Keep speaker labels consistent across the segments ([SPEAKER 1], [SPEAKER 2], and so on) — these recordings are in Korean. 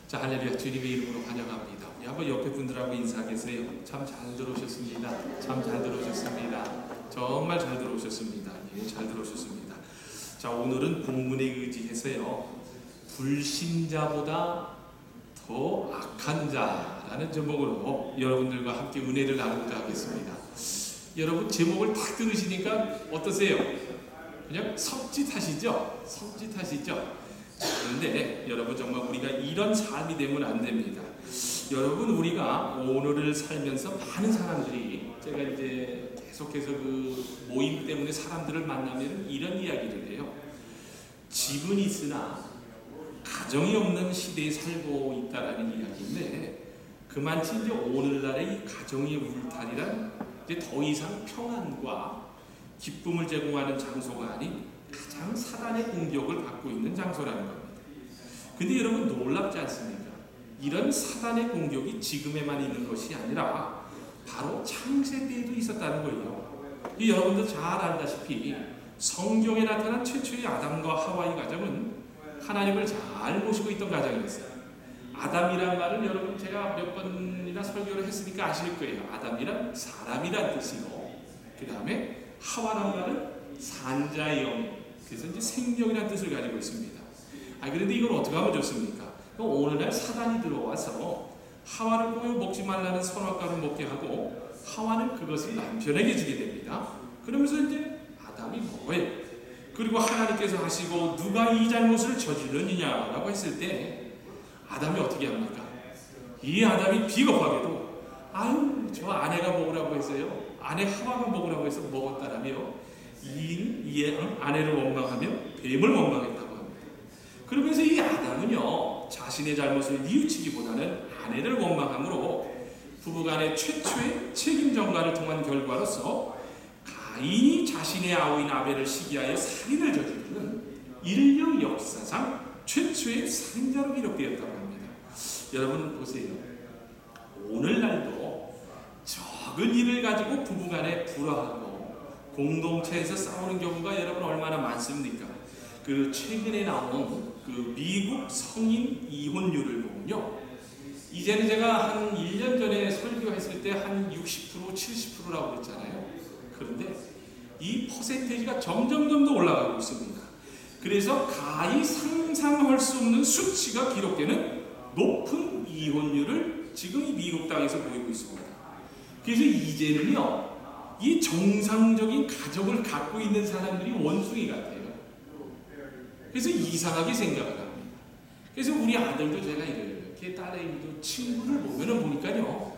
[SPEAKER 1] 자, 할렐루야. 주님의 이름으로 환영합니다. 한번 옆에 분들하고 인사하겠어요. 참 잘 들어오셨습니다. 참 잘 들어오셨습니다. 정말 잘 들어오셨습니다. 예, 잘 들어오셨습니다. 자, 오늘은 본문에 의지해서요, 불신자보다 더 악한 자라는 제목으로 여러분들과 함께 은혜를 나누고자 하겠습니다. 여러분, 제목을 딱 들으시니까 어떠세요? 그냥 섬찟하시죠? 섬찟하시죠? 그런데 여러분, 정말 우리가 이런 삶이 되면 안 됩니다. 여러분, 우리가 오늘을 살면서 많은 사람들이, 제가 이제 계속해서 그 모임 때문에 사람들을 만나면 이런 이야기를 해요. 집은 있으나 가정이 없는 시대에 살고 있다라는 이야기인데, 그만치 이제 오늘날의 이 가정의 울타리란 이제 더 이상 평안과 기쁨을 제공하는 장소가 아닌 가장 사단의 공격을 받고 있는 장소라는 겁니다. 근데 여러분, 놀랍지 않습니까? 이런 사단의 공격이 지금에만 있는 것이 아니라 바로 창세 때에도 있었다는 거예요. 여러분도 잘 알다시피 성경에 나타난 최초의 아담과 하와의 가정은 하나님을 잘 모시고 있던 가정이었어요. 아담이란 말은 여러분, 제가 몇 번이나 설교를 했으니까 아실 거예요. 아담이란 사람이란 뜻이고, 그 다음에 하와란 말은 산자의 영, 그래서 이제 생명이라는 뜻을 가지고 있습니다. 그런데 이걸 어떻게 하면 좋습니까? 오늘날 사단이 들어와서 하와를 보며 먹지 말라는 선악과를 먹게 하고, 하와는 그것을 남편에게 주게 됩니다. 그러면서 이제 아담이 먹어요. 그리고 하나님께서 하시고 누가 이 잘못을 저지르느냐라고 했을 때 아담이 어떻게 합니까? 이 아담이 비겁하게도 저 아내가 먹으라고 했어요. 아내 하와가 먹으라고 해서 먹었다라며 이 아내를 원망하며 뱀을 원망했다고 합니다. 그러면서 이 아담은요, 자신의 잘못을 뉘우치기보다는 아내를 원망함으로 부부간의 최초의 책임 전가를 통한 결과로서 가인이 자신의 아우인 아벨을 시기하여 살인을 저지르는 인류 역사상 최초의 살인자로 기록되었다고 합니다. 여러분 보세요. 오늘날도 적은 일을 가지고 부부간에 불화하고 공동체에서 싸우는 경우가 여러분 얼마나 많습니까? 그 최근에 나온 그 미국 성인 이혼율을 보면요, 이제는 제가 한 1년 전에 설교했을 때 한 60%, 70%라고 그랬잖아요. 그런데 이 퍼센테이지가 점점 더 올라가고 있습니다. 그래서 가히 상상할 수 없는 수치가 기록되는 높은 이혼율을 지금 이 미국 땅에서 보이고 있습니다. 그래서 이제는요, 이 정상적인 가족을 갖고 있는 사람들이 원숭이 같아요. 그래서 이상하게 생각을 합니다. 그래서 우리 아들도 제가 이렇게 딸애미도 친구를 보니까요,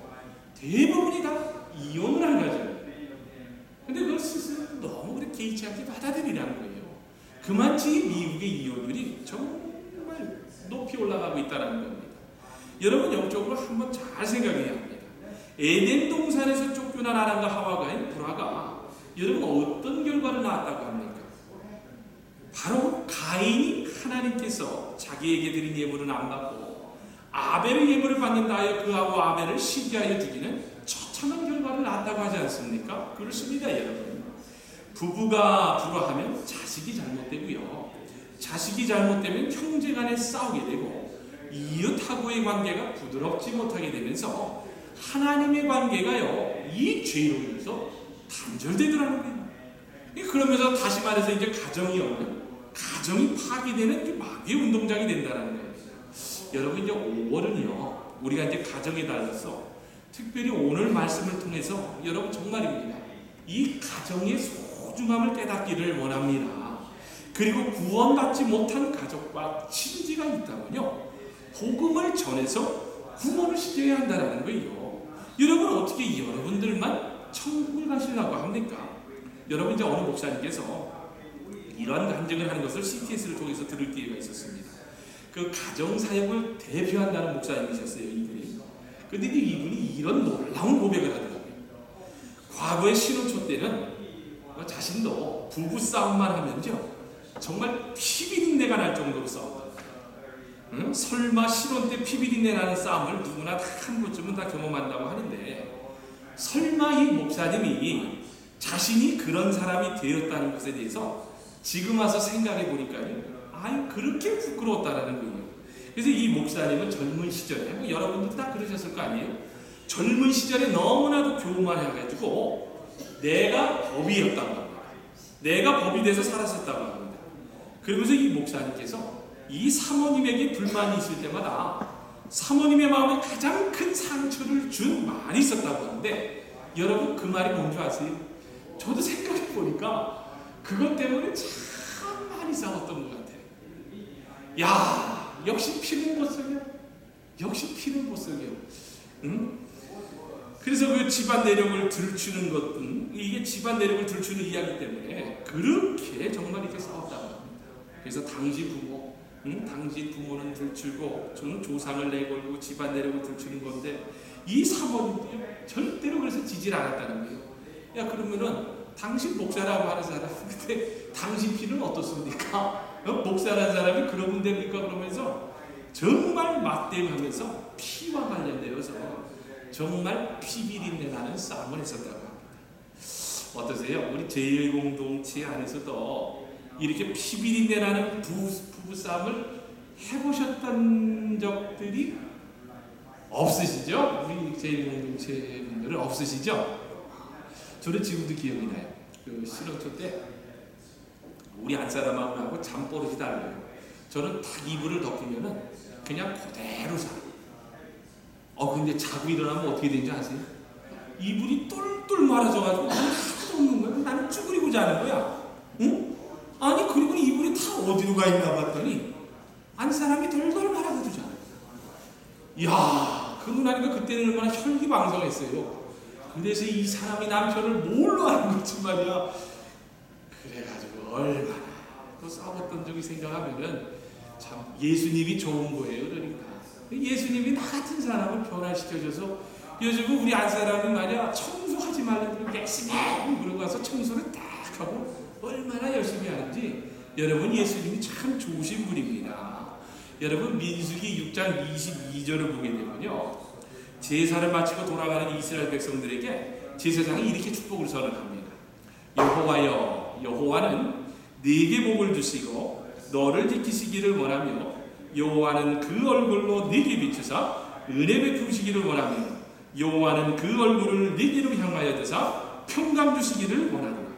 [SPEAKER 1] 대부분이 다 이혼을 한 거죠. 근데 그걸 스스로 너무 그렇게 개의치 않게 받아들이라는 거예요. 그만치 미국의 이혼율이 정말 높이 올라가고 있다는 겁니다. 여러분, 영적으로 한번 잘 생각해야 합니다. 에덴 동산에서 쫓겨난 아담과 하와가의 불화가 여러분 어떤 결과를 낳았다고 합니까? 바로 가인이 하나님께서 자기에게 드린 예물은 안 받고 아벨의 예물을 받는다 하여 그하고 아벨을 시기하여 죽이는 처참한 결과를 낳았다고 하지 않습니까? 그렇습니다, 여러분. 부부가 불화하면 자식이 잘못되고요, 자식이 잘못되면 형제간에 싸우게 되고, 이웃하고의 관계가 부드럽지 못하게 되면서 하나님의 관계가요, 이 죄로 인해서 단절되더라는 거예요. 그러면서 다시 말해서 이제 가정이 없는, 가정이 파괴되는 마귀의 운동장이 된다는 거예요. 여러분, 이제 5월은요, 우리가 이제 가정에 달라서 특별히 오늘 말씀을 통해서 여러분 정말입니다, 이 가정의 소중함을 깨닫기를 원합니다. 그리고 구원받지 못한 가족과 친지가 있다면요, 복음을 전해서 구원을 시켜야 한다는 거예요. 여러분, 어떻게 여러분들만 천국을 가시려고 합니까? 여러분, 이제 어느 목사님께서 이러한 간증을 하는 것을 CTS를 통해서 들을 기회가 있었습니다. 그 가정사역을 대표한다는 목사님이셨어요, 이분이. 근데 이분이 이런 놀라운 고백을 하더라고요. 과거의 신혼초 때는 자신도 부부싸움만 하면요, 정말 피비린내가 날 정도로 싸웠다. 설마 신혼 때 피비린내 나는 싸움을 누구나 한 번쯤은 다 경험한다고 하는데, 설마 이 목사님이 자신이 그런 사람이 되었다는 것에 대해서 지금 와서 생각해 보니까요, 그렇게 부끄러웠다라는 거예요. 그래서 이 목사님은 젊은 시절에, 뭐 여러분들도 다 그러셨을 거 아니에요? 젊은 시절에 너무나도 교만해가지고 내가 법이었다고 합니다. 내가 법이 돼서 살았었다고 합니다. 그러면서 이 목사님께서 이 사모님에게 불만이 있을 때마다 사모님의 마음에 가장 큰 상처를 준 말이 있었다고 하는데, 여러분 그 말이 뭔지 아세요? 저도 생각해보니까 그것 때문에 참 많이 싸웠던 것 같아요. 야, 역시 피는 못 속여. 역시 피는 못 속여. 응? 그래서 그 집안 내력을 들추는 것은, 이게 집안 내력을 들추는 이야기 때문에 그렇게 정말 이렇게 싸웠다고 합니다. 그래서 당시 부모, 당시 부모는 들추고 저는 조상을 내걸고 집안 내력을 들추는 건데, 이 사모님도 절대로 그래서 지질 않았다는 거예요. 야, 그러면은 당신 목사라고 하는 사람, 근데 당신 피는 어떻습니까? 목사라는 사람이 그러면 됩니까? 그러면서 정말 맞대응하면서 피와 관련되어서 정말 피비린내 나는 싸움을 했었다고 합니다. 어떠세요? 우리 제1공동체 안에서도 이렇게 피비린내 나는 부부 싸움을 해보셨던 적들이 없으시죠? 우리 제1공동체 분들은 없으시죠? 저는 지금도 기억이 나요. 그 신혼초 때 우리 안사람하고 잠버릇이 달라요. 저는 딱 이불을 덮으면은 그냥 그대로 자. 근데 자고 일어나면 어떻게 되는지 아세요? 이불이 똘똘 말아져가지고 하나도 없는 거야. 나는 쭈그리고 자는 거야. 응? 아니, 그리고 이불이 다 어디로 가 있나 봤더니 안사람이 덜덜 말아가지고 자는 거야. 이야, 그러고 나니까 그때는 얼마나 혈기방성했어요. 그래서 이 사람이 남편을 뭘로 하는 거지 말이야. 그래가지고 얼마나 또 싸웠던 적이 생각하면은 참 예수님이 좋은 거예요. 그러니까 예수님이 나 같은 사람을 변화시켜줘서 요즘은 우리 안사람이 말이야 청소하지 말라고 열심히 그러고 가서 청소를 딱 하고 얼마나 열심히 하는지. 여러분, 예수님이 참 좋으신 분입니다. 여러분, 민수기 6장 22절을 보게 되면요, 제사를 마치고 돌아가는 이스라엘 백성들에게 제사장이 이렇게 축복을 선언합니다. 여호와여, 여호와는 네게 복을 주시고 너를 지키시기를 원하며, 여호와는 그 얼굴로 네게 비추사 은혜 베푸시기를 원하며, 여호와는 그 얼굴을 네게로 향하여 드사 평강 주시기를 원하노라.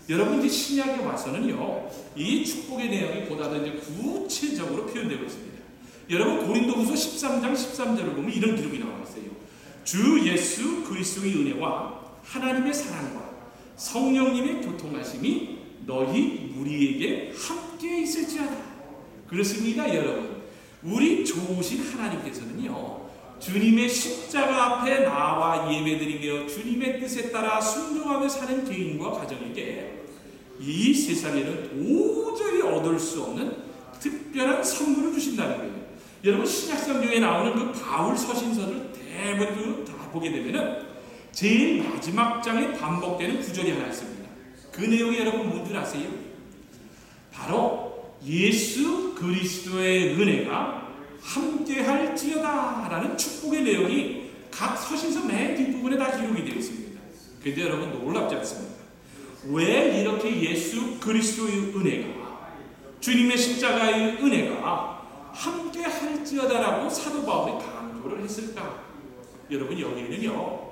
[SPEAKER 1] 여러분, 이제 신약에 와서는요, 이 축복의 내용이 보다 더 이제 구체적으로 표현되고 있습니다. 여러분, 고린도후서 13장 13절을 보면 이런 기록이 나와 있어요. 주 예수 그리스도의 은혜와 하나님의 사랑과 성령님의 교통하심이 너희 무리에게 함께 있을지어다. 그렇습니다, 여러분. 우리 좋으신 하나님께서는요, 주님의 십자가 앞에 나와 예배드리며 주님의 뜻에 따라 순종하며 사는 개인과 가정에게 이 세상에는 도저히 얻을 수 없는 특별한 선물을 주신다는 거예요. 여러분, 신약성경에 나오는 그 바울 서신서를 대부분 다 보게 되면은 제일 마지막 장에 반복되는 구절이 하나 있습니다. 그 내용이 여러분 뭔지 아세요? 바로 예수 그리스도의 은혜가 함께할지어다 라는 축복의 내용이 각 서신서 맨 뒷부분에 다 기록이 되어 있습니다. 그런데 여러분, 놀랍지 않습니까? 왜 이렇게 예수 그리스도의 은혜가, 주님의 십자가의 은혜가 함께할지어다라고 사도 바울이 강조를 했을까? 여러분, 여기에는요,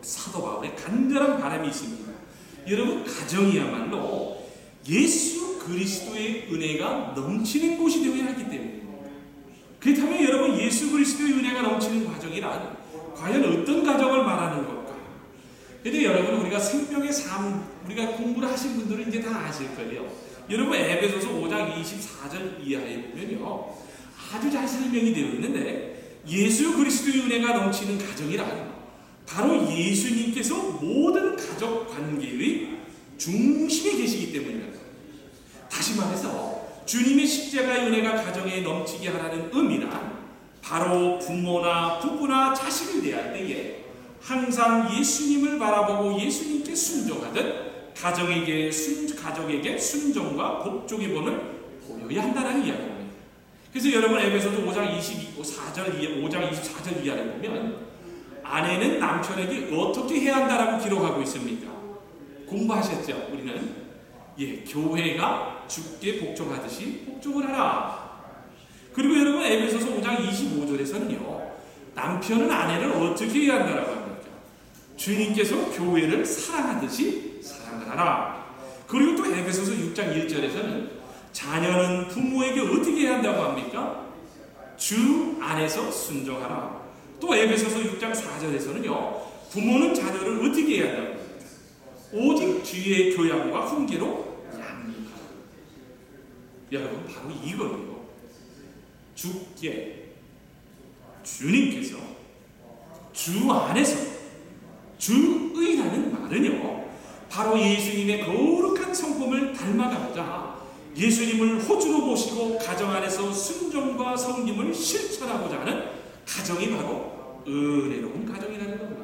[SPEAKER 1] 사도 바울의 간절한 바람이 있습니다. 여러분, 가정이야말로 예수 그리스도의 은혜가 넘치는 곳이 되어야 하기 때문입니다. 그렇다면 여러분, 예수 그리스도의 은혜가 넘치는 가정이란 과연 어떤 가정을 말하는 걸까? 그런데 여러분, 우리가 생명의 삶, 우리가 공부를 하신 분들은 이제 다 아실 거예요. 여러분, 에베소서 5장 24절 이하에 보면요, 아주 잘 설명이 되어 있는데, 예수 그리스도의 은혜가 넘치는 가정이란 바로 예수님께서 모든 가족 관계의 중심에 계시기 때문입니다. 다시 말해서 주님의 십자가의 은혜가 가정에 넘치게 하라는 의미란 바로 부모나 부부나 자식을 대할 때에 항상 예수님을 바라보고 예수님께 순종하듯 가정에게 순종과 복종의 본을 보여야 한다는 이야기입니다. 그래서 여러분, 에베소서 5장 24절 이하를 보면 아내는 남편에게 어떻게 해야 한다라고 기록하고 있습니까? 공부하셨죠? 우리는 교회가 주께 복종하듯이 복종을 하라. 그리고 여러분 에베소서 5장 25절에서는요. 남편은 아내를 어떻게 해야 한다라고 합니까? 주님께서 교회를 사랑하듯이 사랑하라. 그리고 또 에베소서 6장 1절에서는 자녀는 부모에게 어떻게 해야 한다고 합니까? 주 안에서 순종하라. 또 에베소서 6장 4절에서는요. 부모는 자녀를 어떻게 해야 한다고 합니까? 오직 주의 교양과 훈계로 양육하라. 여러분 바로 이거예요. 주께 주님께서 주 안에서 주의라는 말은요. 바로 예수님의 거룩한 성품을 닮아가고자 예수님을 호주로 모시고 가정 안에서 순종과 섬김을 실천하고자 하는 가정이 바로 은혜로운 가정이라는 겁니다.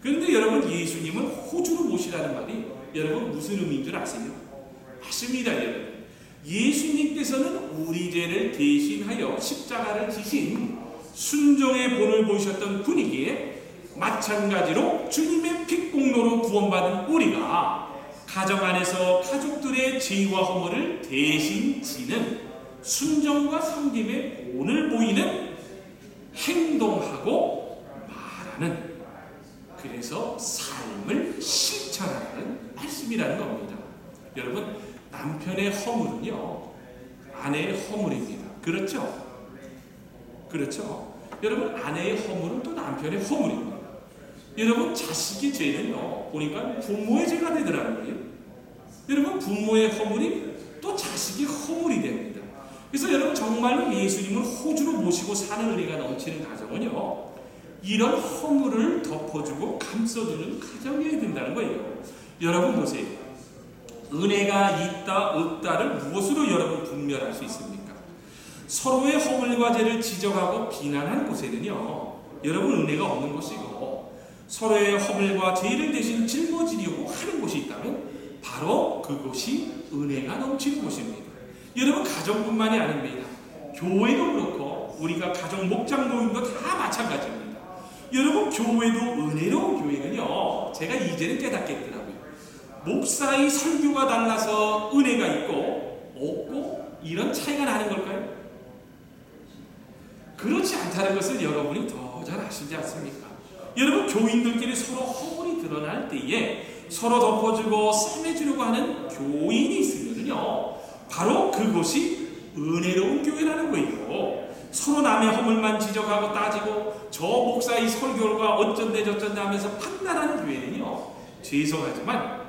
[SPEAKER 1] 그런데 여러분 예수님을 호주로 모시라는 말이 여러분 무슨 의미인 줄 아세요? 맞습니다 여러분. 예수님께서는 우리 죄를 대신하여 십자가를 지신 순종의 본을 보이셨던 분이기에 마찬가지로 주님의 핏공로로 구원받은 우리가 가정 안에서 가족들의 죄와 허물을 대신 지는 순종과 섬김의 본을 보이는 행동하고 말하는 그래서 삶을 실천하는 말씀이라는 겁니다. 여러분 남편의 허물은요 아내의 허물입니다. 그렇죠? 그렇죠? 여러분 아내의 허물은 또 남편의 허물입니다. 여러분 자식의 죄는요 보니까 부모의 죄가 되더라는 거예요. 여러분 부모의 허물이 또 자식의 허물이 됩니다. 그래서 여러분 정말로 예수님을 호주로 모시고 사는 은혜가 넘치는 가정은요 이런 허물을 덮어주고 감싸주는 가정이어야 된다는 거예요. 여러분 보세요. 은혜가 있다 없다를 무엇으로 여러분 분별할 수 있습니까? 서로의 허물과 죄를 지적하고 비난하는 곳에는요 여러분 은혜가 없는 곳이고 서로의 허물과 죄를 대신 짊어지려고 하는 곳이 있다면 바로 그곳이 은혜가 넘치는 곳입니다. 여러분 가정뿐만이 아닙니다. 교회도 그렇고 우리가 가정 목장 모임도 다 마찬가지입니다. 여러분 교회도 은혜로운 교회는요 제가 이제는 깨닫겠더라고요. 목사의 설교가 달라서 은혜가 있고 없고 이런 차이가 나는 걸까요? 그렇지 않다는 것을 여러분이 더 잘 아시지 않습니까? 여러분 교인들끼리 서로 허물이 드러날 때에 서로 덮어주고 싸매주려고 하는 교인이 있으면요 바로 그것이 은혜로운 교회라는 거예요. 서로 남의 허물만 지적하고 따지고 저 목사의 설교가 어쩐데 저쩐데 하면서 판단하는 교회는요 죄송하지만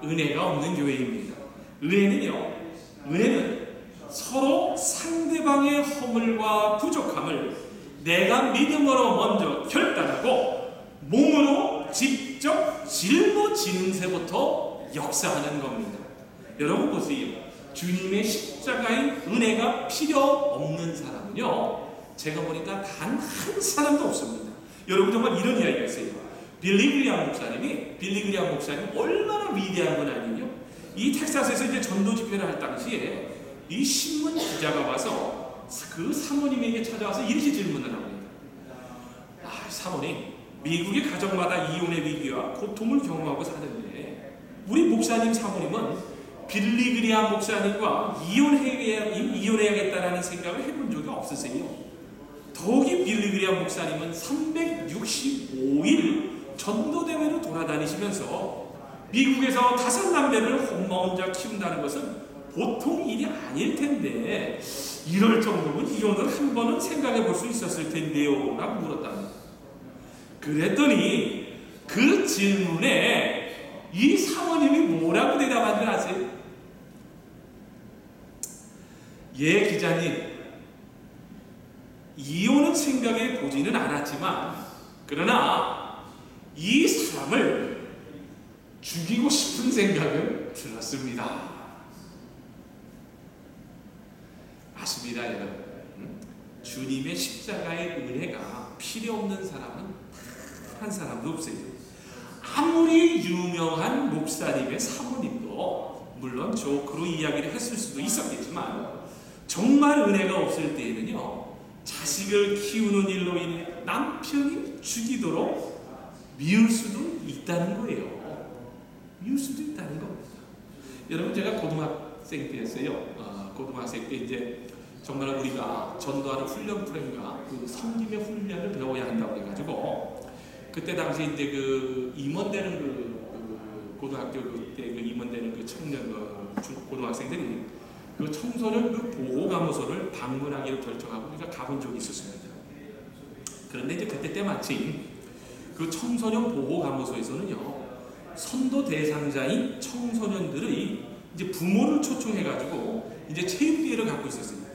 [SPEAKER 1] 은혜가 없는 교회입니다. 은혜는 서로 상대방의 허물과 부족함을 내가 믿음으로 먼저 결단하고 몸으로 직접 짊어지는 새부터 역사하는 겁니다. 여러분 보세요. 주님의 십자가의 은혜가 필요 없는 사람은요 제가 보니까 단 한 사람도 없습니다. 여러분 정말 이런 이야기가 있어요. 빌리 그리엄 목사님 얼마나 위대한 분 아니에요? 이 텍사스에서 이제 전도 집회를 할 당시에 이 신문 기자가 와서 그 사모님에게 찾아와서 이렇게 질문을 합니다. 사모님, 미국의 가정마다 이혼의 위기와 고통을 경험하고 사는데 우리 목사님 사모님은 빌리 그리엄 목사님과 이혼해야겠다라는 생각을 해본 적이 없으세요? 더욱이 빌리 그리엄 목사님은 365일 전도대회로 돌아다니시면서 미국에서 5남매를 혼자 키운다는 것은 보통 일이 아닐 텐데 이럴 정도면 이혼을 한 번은 생각해 볼 수 있었을 텐데요 라고 물었답니다. 그랬더니 그 질문에 이 사모님이 뭐라고 대답한 줄 아세요? 예 기자님, 이혼은 생각해 보지는 않았지만 그러나 이 사람을 죽이고 싶은 생각은 들었습니다. 맞습니다 여러분. 주님의 십자가의 은혜가 필요 없는 사람은 한 사람도 없어요. 아무리 유명한 목사님의 사모님도 물론 조크로 이야기를 했을 수도 있었겠지만 정말 은혜가 없을 때에는요 자식을 키우는 일로 인해 남편이 죽이도록 미울 수도 있다는 거예요. 미울 수도 있다는 겁니다. 여러분 제가 고등학생 때였어요. 고등학생 때 이제 정말 우리가 전도하는 훈련 프로그램과 그 섬김의 훈련을 배워야 한다고 해가지고 그때 당시 이제 그 임원되는 그 고등학교 그때 그 임원되는 그 청년 고등학생들이 그 청소년 그 보호감호소를 방문하기로 결정하고 우리가 가본 적이 있었습니다. 그런데 이제 그때 때마침 그 청소년 보호감호소에서는요 선도 대상자인 청소년들의 이제 부모를 초청해가지고 이제 체육대회를 갖고 있었습니다.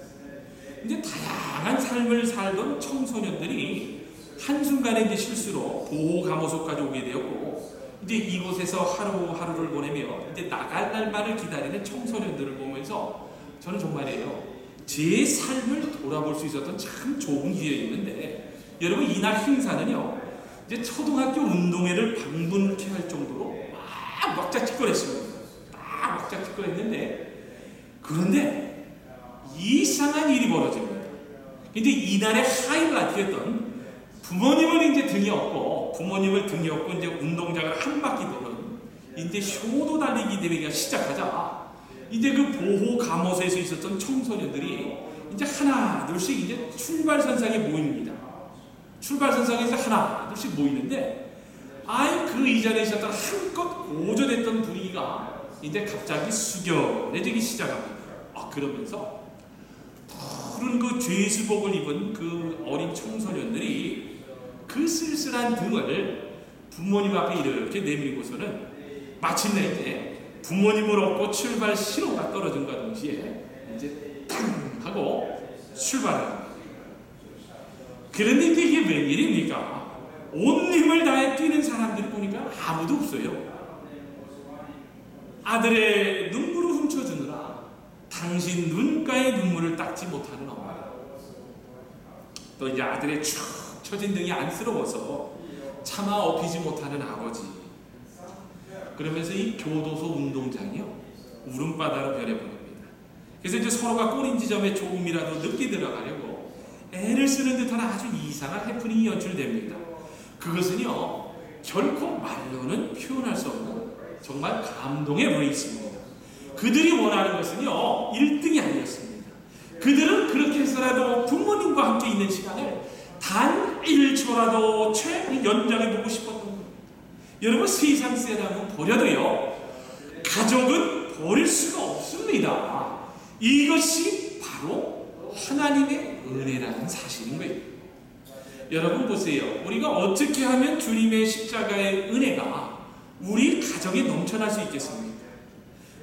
[SPEAKER 1] 이제 다양한 삶을 살던 청소년들이 한순간에 이제 실수로 보호감호소까지 오게 되었고 이제 이곳에서 하루하루를 보내며 이제 나갈 날만을 기다리는 청소년들을 보면서 저는 정말이에요. 제 삶을 돌아볼 수 있었던 참 좋은 기회였는데 여러분 이날 행사는요 이제 초등학교 운동회를 방문케 할 정도로 막 막자치껄했습니다. 막 막자치껄했는데 그런데 이상한 일이 벌어집니다. 이제 이날의 하이라이트였던 부모님을 이제 등에 업고 이제 운동장을 한 바퀴 도는 이제 효도 달리기 대회가 시작하자 이제 그 보호 감호소에서 있었던 청소년들이 이제 하나 둘씩 이제 출발선상에 모입니다. 출발선상에서 하나 둘씩 모이는데 그 이전에 있었던 한껏 고조됐던 분위기가 이제 갑자기 숙연해지기 시작합니다. 그러면서 푸른 그 죄수복을 입은 그 어린 청소년들이 그 쓸쓸한 등을 부모님 앞에 이렇게 내밀고서는 마침내 이제 부모님을 얻고 출발 신호가 떨어진과 동시에 이제 탕 하고 출발합니다. 그런데 이게 웬일입니까? 온 힘을 다해 뛰는 사람들을 보니까 아무도 없어요. 아들의 눈물을 훔쳐주느라 당신 눈가의 눈물을 닦지 못하는 엄마, 또 이제 아들의 축 처진 등이 안쓰러워서 차마 업히지 못하는 아버지, 그러면서 이 교도소 운동장이요 울음바다로 변해버립니다. 그래서 이제 서로가 꼬린 지점에 조금이라도 늦게 들어가려고 애를 쓰는 듯한 아주 이상한 해프닝이 연출됩니다. 그것은요 결코 말로는 표현할 수 없는 정말 감동의 레이스입니다. 그들이 원하는 것은요 1등이 아니었습니다. 그들은 그렇게 해서라도 부모님과 함께 있는 시간을 단 1초라도 최 연장해보고 싶었던 겁니다. 여러분 세상 사람은 버려도요 가족은 버릴 수가 없습니다. 이것이 바로 하나님의 은혜라는 사실인 거예요. 여러분 보세요. 우리가 어떻게 하면 주님의 십자가의 은혜가 우리 가정에 넘쳐날 수 있겠습니까?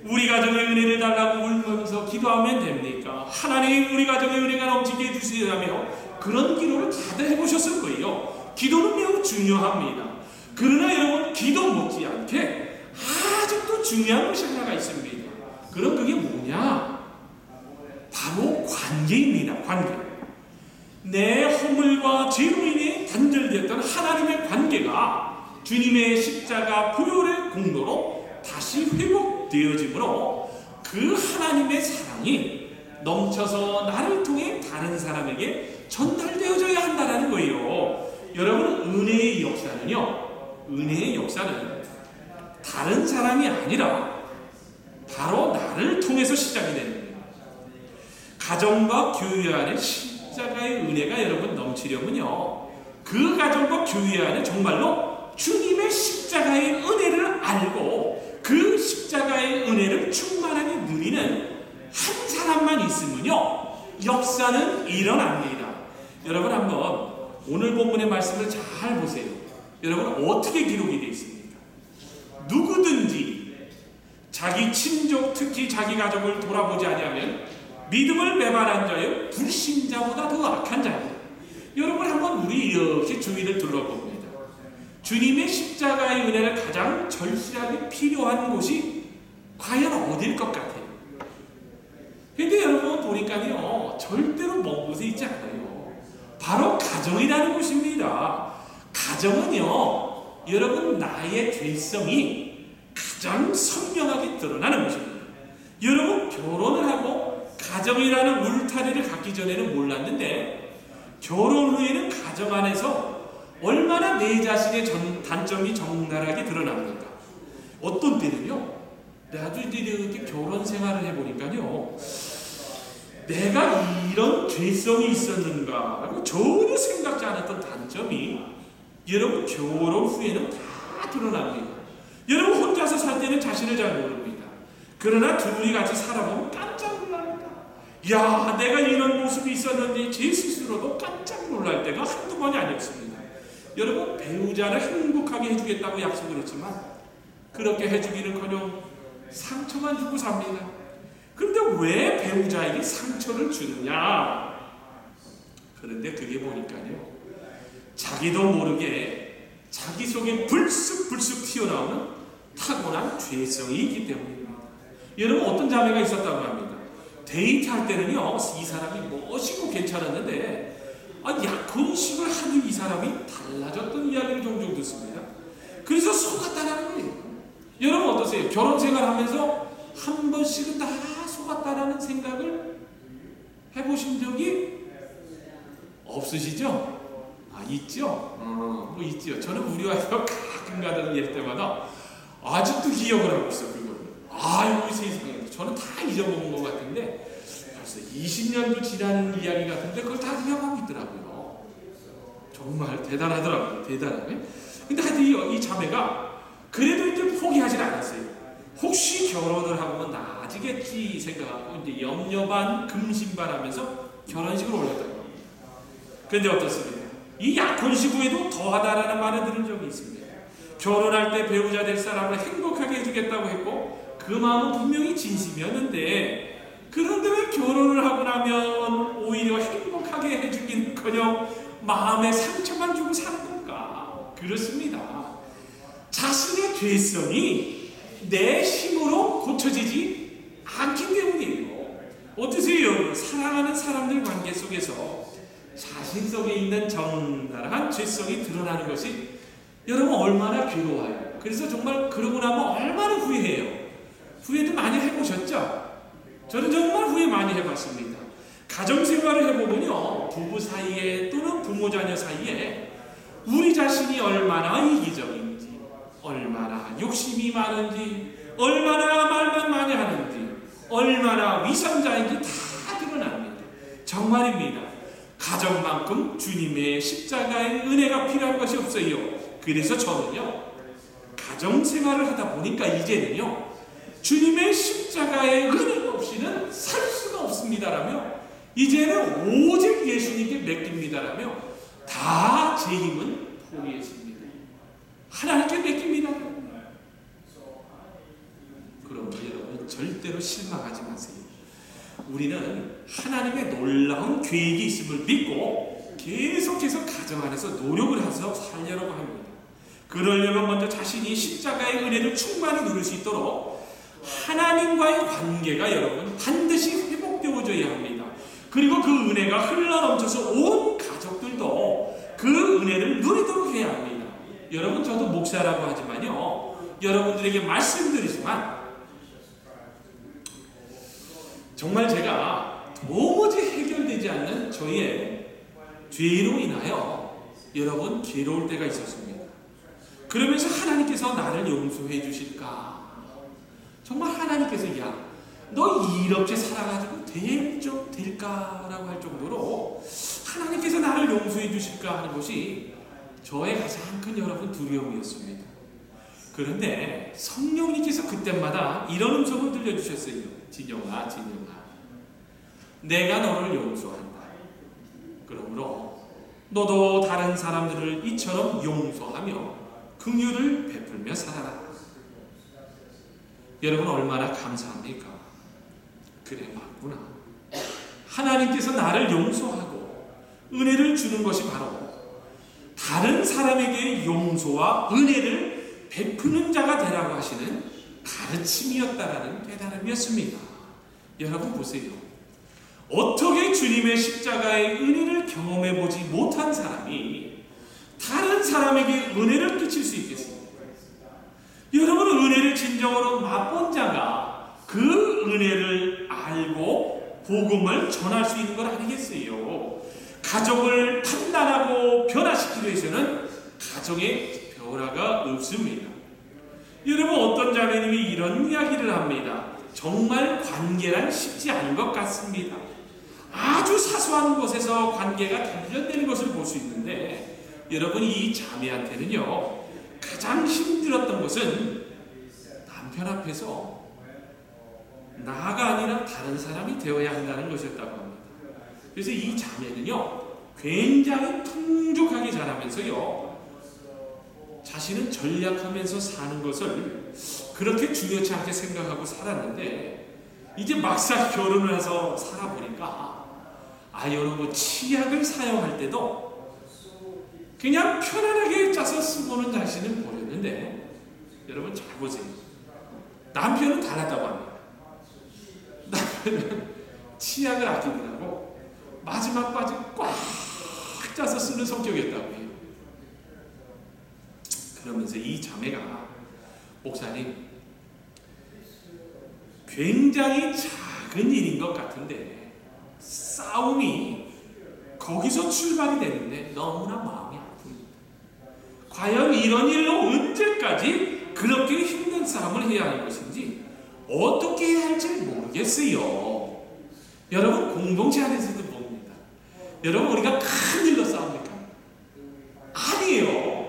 [SPEAKER 1] 우리 가정의 은혜를 달라고 울면서 기도하면 됩니까? 하나님 우리 가정의 은혜가 넘치게 해주시라며 그런 기도를 다들 해보셨을 거예요. 기도는 매우 중요합니다. 그러나 여러분 기도 못지않게 아직도 중요한 것이 하나가 있습니다. 그럼 그게 뭐냐? 바로 관계입니다. 관계. 내 허물과 죄로 인해 단절되었던 하나님의 관계가 주님의 십자가 보혈의 공로로 다시 회복되어지므로 그 하나님의 사랑이 넘쳐서 나를 통해 다른 사람에게 전달되어져야 한다는 거예요. 여러분 은혜의 역사는 다른 사람이 아니라 바로 나를 통해서 시작이 됩니다. 가정과 교회 안에 십자가의 은혜가 여러분 넘치려면요 그 가정과 교회 안에 정말로 주님의 십자가의 은혜를 알고 그 십자가의 은혜를 충만하게 누리는 한 사람만 있으면요 역사는 일어납니다. 여러분 한번 오늘 본문의 말씀을 잘 보세요. 여러분 어떻게 기록이 되어 있습니까? 누구든지 자기 친족 특히 자기 가족을 돌아보지 아니하면 믿음을 배반한 자요 불신자보다 더 악한 자입니다. 여러분 한번 우리 이렇게 주위를 둘러봅니다. 주님의 십자가의 은혜를 가장 절실하게 필요한 곳이 과연 어딜 것 같아요? 근데 여러분 보니까요 절대로 먼 곳에 있지 않아요. 바로 가정이라는 곳입니다. 가정은요 여러분 나의 죄성이 가장 선명하게 드러나는 곳입니다. 여러분 결혼을 하고 가정이라는 울타리를 갖기 전에는 몰랐는데 결혼 후에는 가정 안에서 얼마나 내 자신의 단점이 적나라하게 드러납니까? 어떤 때는요, 나도 이제 결혼 생활을 해보니까요, 내가 이런 죄성이 있었는가라고 전혀 생각지 않았던 단점이 여러분 결혼 후에는 다 드러납니다. 여러분 혼자서 살 때는 자신을 잘 모릅니다. 그러나 둘이 같이 살아보면 깜짝 놀랍니다. 야, 내가 이런 모습이 있었는지 제 스스로도 깜짝 놀랄 때가 한두 번이 아니었습니다. 여러분 배우자를 행복하게 해주겠다고 약속을 했지만 그렇게 해주기는커녕 상처만 주고 삽니다. 그런데 왜 배우자에게 상처를 주느냐? 그런데 그게 보니까요, 자기도 모르게 자기 속에 불쑥불쑥 튀어나오는 타고난 죄성이 있기 때문입니다. 여러분 어떤 자매가 있었다고 합니다. 데이트할 때는요, 이 사람이 멋있고 괜찮았는데 약혼식을 하는 이 사람이 달라졌던 이야기를 종종 듣습니다. 그래서 속았다라는 거예요. 여러분 어떠세요? 결혼 생활하면서 한 번씩은 다 속았다라는 생각을 해보신 적이 없으시죠? 있죠? 있죠. 저는 우리 와이프가 가끔 가다가 이럴 때마다 아직도 기억을 하고 있어, 그거를. 아유, 세상에. 저는 다 잊어먹은 것 같은데 벌써 20년도 지난 이야기 같은데 그걸 다 기억하고 있더라고요. 정말 대단하더라고요. 대단하게. 근데 하여튼 이 자매가 그래도 이제 포기하지 않았어요. 혹시 결혼을 하면 나아지겠지 생각하고 이제 염려 반 금신 반 하면서 결혼식을 올렸다고 합니다. 그런데 어떻습니까? 이 약혼식 후에도 더하다라는 말을 들은 적이 있습니다. 결혼할 때 배우자 될 사람을 행복하게 해주겠다고 했고 그 마음은 분명히 진심이었는데, 그런데 왜 결혼을 하고 나면 오히려 행복하게 해주기는커녕 마음에 상처만 주고 사는 건가? 그렇습니다. 자신의 죄성이 내 힘으로 고쳐지지 않기 때문이에요. 어떠세요? 사랑하는 사람들 관계 속에서 자신 속에 있는 적나라한 죄성이 드러나는 것이 여러분 얼마나 괴로워요. 그래서 정말 그러고 나면 얼마나 후회해요. 후회도 많이 해보셨죠? 저는 정말 후회 많이 해봤습니다. 가정생활을 해보면요, 부부 사이에 또는 부모 자녀 사이에 우리 자신이 얼마나 이기적인지, 얼마나 욕심이 많은지, 얼마나 말만 많이 하는지, 얼마나 위선자인지 다 드러납니다. 정말입니다. 가정만큼 주님의 십자가의 은혜가 필요한 것이 없어요. 그래서 저는요, 가정생활을 하다 보니까 이제는요, 주님의 십자가의 은혜 없이는 살 수가 없습니다라며, 이제는 오직 예수님께 맡깁니다라며 다 제 힘은 포기했습니다. 하나님께 맡깁니다. 그러므로 여러분 절대로 실망하지 마세요. 우리는 하나님의 놀라운 계획이 있음을 믿고 계속해서 가정 안에서 노력을 해서 살려고 합니다. 그러려면 먼저 자신이 십자가의 은혜를 충만히 누릴 수 있도록 하나님과의 관계가 여러분 반드시 회복되어져야 합니다. 그리고 그 은혜가 흘러넘쳐서 온 가족들도 그 은혜를 누리도록 해야 합니다. 여러분 저도 목사라고 하지만요, 여러분들에게 말씀드리지만 정말 제가 도무지 해결되지 않는 저희의 죄로 인하여 여러분 괴로울 때가 있었습니다. 그러면서 하나님께서 나를 용서해 주실까? 정말 하나님께서 야, 너 이렇게 살아가지고 될까라고 할 정도로 하나님께서 나를 용서해 주실까 하는 것이 저의 가장 큰 여러분 두려움이었습니다. 그런데 성령님께서 그때마다 이런 음성을 들려주셨어요. 진영아, 내가 너를 용서한다. 그러므로 너도 다른 사람들을 이처럼 용서하며 긍휼을 베풀며 살아라. 여러분 얼마나 감사합니까? 그래, 맞구나. 하나님께서 나를 용서하고 은혜를 주는 것이 바로 다른 사람에게 용서와 은혜를 베푸는 자가 되라고 하시는 가르침이었다라는 깨달음이었습니다. 여러분 보세요. 어떻게 주님의 십자가의 은혜를 경험해보지 못한 사람이 다른 사람에게 은혜를 끼칠 수 있겠습니까? 여러분은 은혜를 진정으로 맛본 자가 그 은혜를 알고 복음을 전할 수 있는 건 아니겠어요? 가정을 판단하고 변화시키기 위해서는 가정에 변화가 없습니다. 여러분 어떤 자매님이 이런 이야기를 합니다. 정말 관계란 쉽지 않은 것 같습니다. 사소한 것에서 관계가 단절되는 것을 볼 수 있는데, 여러분 이 자매한테는요 가장 힘들었던 것은 남편 앞에서 나가 아니라 다른 사람이 되어야 한다는 것이었다고 합니다. 그래서 이 자매는요 굉장히 풍족하게 자라면서요 자신은 전략하면서 사는 것을 그렇게 중요치 않게 생각하고 살았는데, 이제 막상 결혼을 해서 살아보니까 여러분 치약을 사용할 때도 그냥 편안하게 짜서 쓰고는 자신은 버렸는데, 여러분 잘 보세요. 남편은 달랐다고 합니다. 남편은 치약을 아끼더라고 마지막까지 꽉 짜서 쓰는 성격이었다고 해요. 그러면서 이 자매가, 목사님 굉장히 작은 일인 것 같은데 싸움이 거기서 출발이 되는데 너무나 마음이 아픕니다. 과연 이런 일로 언제까지 그렇게 힘든 싸움을 해야 하는 것인지 어떻게 해야 할지 모르겠어요. 여러분 공동체 안에서도 봅니다. 여러분 우리가 큰 일로 싸웁니까? 아니에요.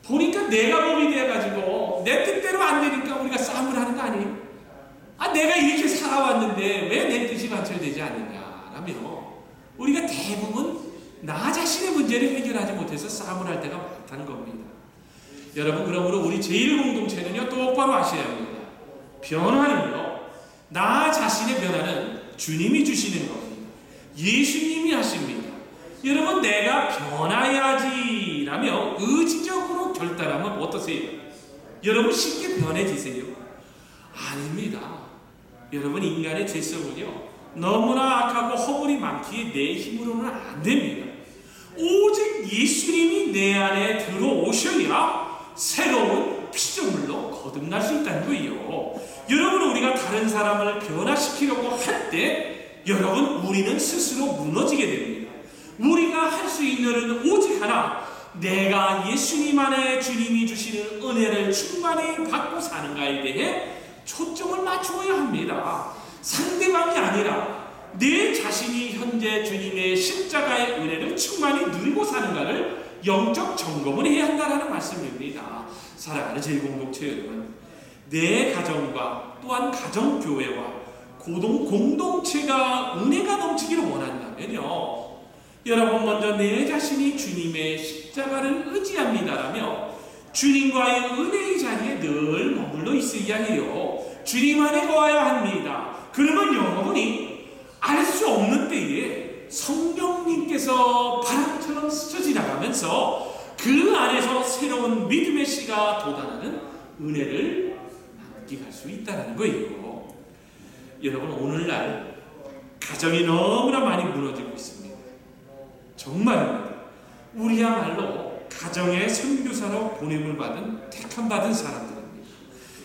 [SPEAKER 1] 보니까 내가 몸이 돼가지고 내 뜻대로 안 되니까 우리가 싸움을 하는 거 아니에요? 내가 이렇게 살아왔는데 왜 내 뜻이 관철되지 않느냐라며 우리가 대부분 나 자신의 문제를 해결하지 못해서 싸움을 할 때가 많다는 겁니다. 여러분 그러므로 우리 제1공동체는요 똑바로 아셔야 합니다. 변화는요 나 자신의 변화는 주님이 주시는 겁니다. 예수님이 하십니다. 여러분 내가 변화해야지 라며 의지적으로 결단하면 어떠세요? 여러분 쉽게 변해지세요? 아닙니다. 여러분 인간의 죄성은요 너무나 악하고 허물이 많기에 내 힘으로는 안 됩니다. 오직 예수님이 내 안에 들어오셔야 새로운 피조물로 거듭날 수 있다는 거예요. 여러분 우리가 다른 사람을 변화시키려고 할 때 여러분 우리는 스스로 무너지게 됩니다. 우리가 할 수 있는 일은 오직 하나, 내가 예수님 안에 주님이 주시는 은혜를 충만히 받고 사는가에 대해 초점을 맞추어야 합니다. 상대방이 아니라 내 자신이 현재 주님의 십자가의 은혜를 충만히 누리고 사는가를 영적 점검을 해야 한다는 말씀입니다. 사랑하는 제1공동체 여러분, 내 가정과 또한 가정교회와 공동체가 은혜가 넘치기를 원한다면요 여러분 먼저 내 자신이 주님의 십자가를 의지합니다라며 주님과의 은혜의 자리에 늘 머물러 있어야 해요. 주님 안에 거해야 합니다. 그러면 여러분이 알 수 없는 때에 성령님께서 바람처럼 스쳐 지나가면서 그 안에서 새로운 믿음의 씨가 돋아나는 은혜를 만끽할 수 있다는 거예요. 여러분 오늘날 가정이 너무나 많이 무너지고 있습니다. 정말입니다. 우리야말로 가정의 선교사로 보냄을 받은 택함받은 사람들입니다.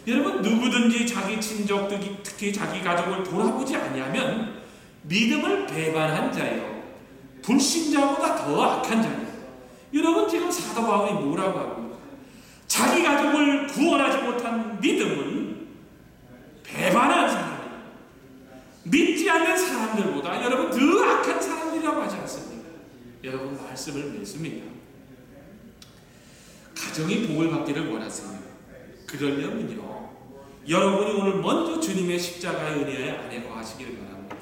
[SPEAKER 1] 여러분 누구든지 자기 친족 특히 자기 가족을 돌아보지 아니하면 믿음을 배반한 자요 불신자보다 더 악한 자요. 여러분 지금 사도 바울이 뭐라고 합니까? 자기 가족을 구원하지 못한 믿음은 배반한 사람이에요. 믿지 않는 사람들보다 여러분 더 악한 사람들이라고 하지 않습니까? 여러분 말씀을 맺습니다. 가정이 복을 받기를 원하세요. 그러려면요 여러분이 오늘 먼저 주님의 십자가의 은혜 안에 거하시기를 바랍니다.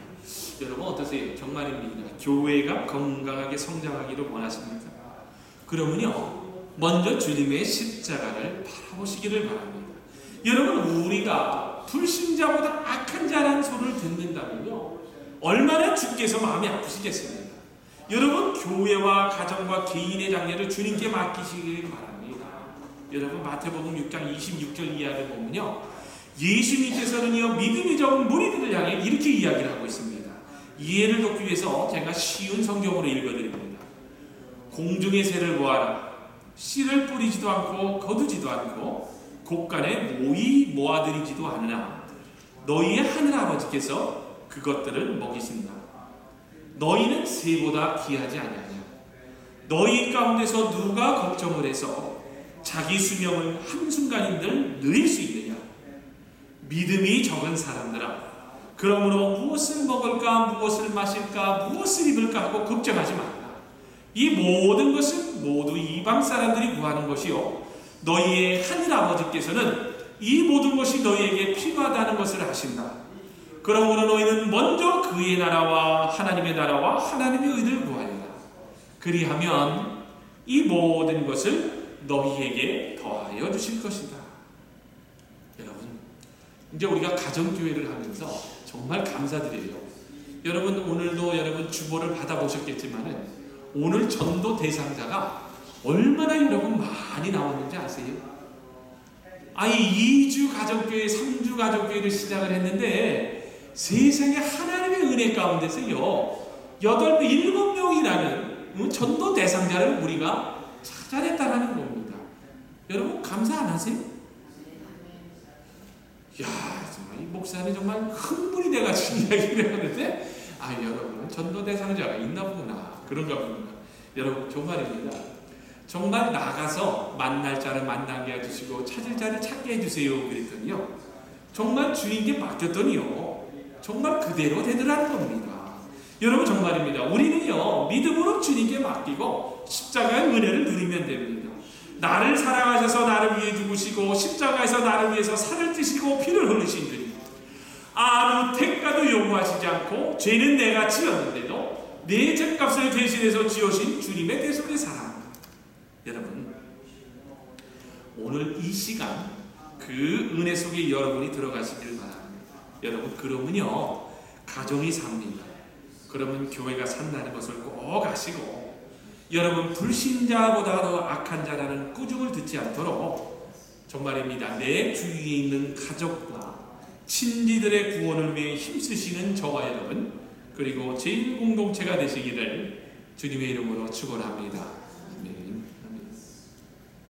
[SPEAKER 1] 여러분 어떠세요? 정말입니다. 교회가 건강하게 성장하기를 원하십니까? 그러면요 먼저 주님의 십자가를 바라보시기를 바랍니다. 여러분 우리가 불신자보다 악한 자라는 소리를 듣는다면요 얼마나 주께서 마음이 아프시겠습니까? 여러분 교회와 가정과 개인의 장례를 주님께 맡기시길 바랍니다. 여러분 마태복음 6장 26절 이하를 보면요 예수님께서는요 믿음이 적은 무리들을 향해 이렇게 이야기를 하고 있습니다. 이해를 돕기 위해서 제가 쉬운 성경으로 읽어드립니다. 공중의 새를 보아라. 씨를 뿌리지도 않고 거두지도 않고 곳간에 모이 모아들이지도 않으나 너희의 하늘아버지께서 그것들을 먹이신다. 너희는 새보다 귀하지 아니하냐. 너희 가운데서 누가 걱정을 해서 자기 수명을 한순간인들 늘릴 수 있느냐. 믿음이 적은 사람들아 그러므로 무엇을 먹을까, 무엇을 마실까, 무엇을 입을까 하고 걱정하지 말라. 이 모든 것은 모두 이방 사람들이 구하는 것이요, 너희의 하늘 아버지께서는 이 모든 것이 너희에게 필요하다는 것을 아신다. 그러므로 너희는 먼저 그의 나라와 하나님의 의를 구하여라. 그리하면 이 모든 것을 너희에게 더하여 주실 것이다. 여러분, 이제 우리가 가정교회를 하면서 정말 감사드려요. 여러분, 오늘도 여러분 주보를 받아보셨겠지만 오늘 전도 대상자가 얼마나 여러분 많이 나왔는지 아세요? 아니, 2주 가정교회, 3주 가정교회를 시작을 했는데 세상에 하나님의 은혜 가운데서요 7명이라는 전도 대상자를 우리가 찾아냈다는 겁니다. 여러분, 감사 안 하세요? 야, 정말 이 목사님 정말 흥분이 돼가지고 이야기를 하는데, 아, 여러분, 전도 대상자가 있나 보구나, 그런가 보구나. 여러분, 정말입니다. 정말 나가서 만날 자를 만나게 해주시고 찾을 자를 찾게 해주세요 그랬더니요, 정말 주인께 맡겼더니요 정말 그대로 되더라는 겁니다. 여러분, 정말입니다. 우리는요 믿음으로 주님께 맡기고 십자가의 은혜를 누리면 됩니다. 나를 사랑하셔서 나를 위해 죽으시고 십자가에서 나를 위해서 살을 찌시고 피를 흘리신 주님, 아무 대가도 요구하시지 않고 죄는 내가 지었는데도 내 죄값을 대신해서 지으신 주님의 대속의 사랑. 여러분, 오늘 이 시간 그 은혜 속에 여러분이 들어가시길 바랍니다. 여러분, 그러면요 가정이 삽니다. 그러면 교회가 산다는 것을 꼭 아시고, 여러분, 불신자보다 더 악한 자라는 꾸중을 듣지 않도록 정말입니다, 내 주위에 있는 가족과 친지들의 구원을 위해 힘쓰시는 저와 여러분, 그리고 제일 공동체가 되시기를 주님의 이름으로 축원합니다.